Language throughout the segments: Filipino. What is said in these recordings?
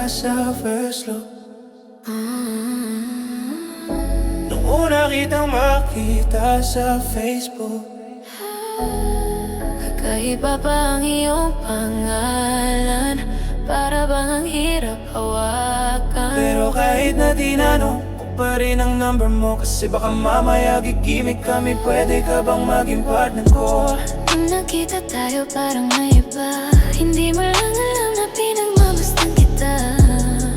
sa first look. Nung una kitang makita sa Facebook, kakaiba pa ang iyong pangalan, para bang ang hirap hawakan. pero kahit na tinanong ko pa rin ang number mo, kasi baka mamaya gigimik kami. Pwede ka bang maging partner ko? Nung nakita tayo parang may iba, hindi mo lang alam na pinagmamasdan kita.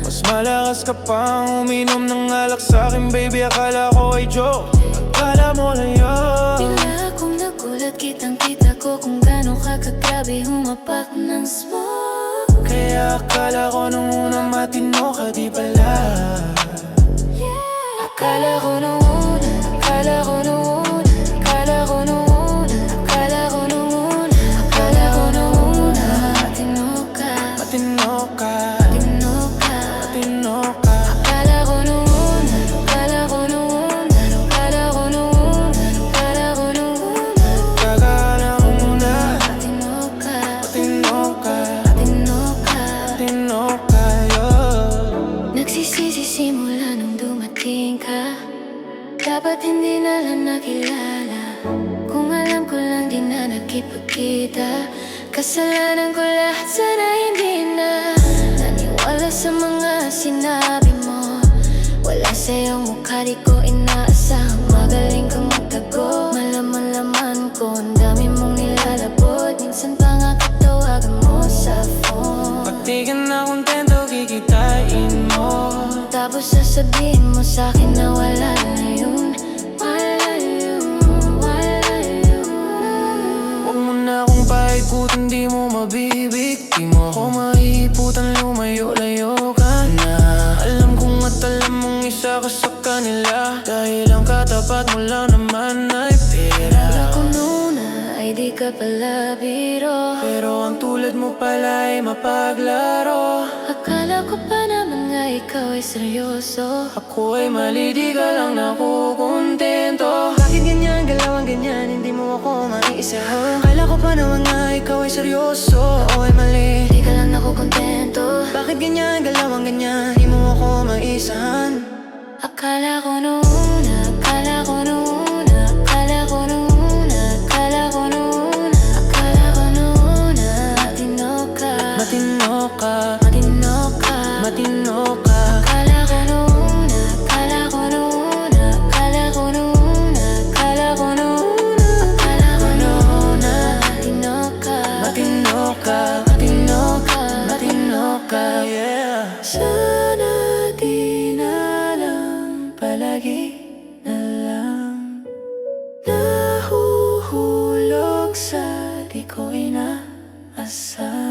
Mas malakas ka pang uminom ng alak sa'kin, baby. Akala ko ay joke, akala mo lang yun. Bigla akong nagulat, kitang-kita ko kung gano'n ka kagrabe humapak ng smoke. Kaya akala ko nung una matino ka, di pala. Akala ko nung una, akala ko nung una, akala ko nung una, akala ko nung una, akala ko nung una, matino ka, Matino ka, matino ka, matino ka. akala ko nung una, akala ko nung una, akala ko nung una, akala ko nung una, Kagala ko muna, matino ka, matino ka, matino ka. matino ka, yun. Nagsisisi simula nung dumating ka, dapat hindi na lang nakilala. Kung alam ko lang di na nakipagkita, kasalanan ko lahat, sana hindi na naniwala sa mga sinabi mo. Wala sa'yong mukha, di ko inaasahang magaling kang magtago. Malaman-laman ko, ang dami mong nilalabot, minsan pa nga katawagan mo sa phone. Pati ka na kontento, kikitain mo. Tapos sasabihin mo sa'kin na wala na yun, wala yun, wala yun. Huwag mo na akong paikutin, di mo mabibig. Di mo ako maiiputan, lumayo-layo ka na. Alam kong at alam mong isa ka sa kanila, dahil ang katapat mo lang naman ay pera. Akala ko nuna ay di ka pala biro, Pero ang tulad mo pala ay mapaglaro. akala ko pa naman nga ikaw ay seryoso. Ako ay mali, di ka lang nakukontento. Bakit ganyan, galawang ganyan, hindi mo ako maiisahan? Akala ko pa naman nga ikaw ay seryoso. Ako ay mali. Di ka lang nakukontento. Bakit ganyan, galawang ganyan, hindi mo ako maiisahan? Akala ko nuna, akala ko nuna, akala ko nuna, akala ko nuna, akala ko nuna, matino ka, Matino ka, matino ka, matino ka. akala ko nuna, akala ko nuna, akala ko nuna, akala ko nuna, akala ko nuna, matino ka, Matino ka, matino ka, matino ka, yeah. sana di na lang, palagi na lang nahuhulog sa di ko inaasahan.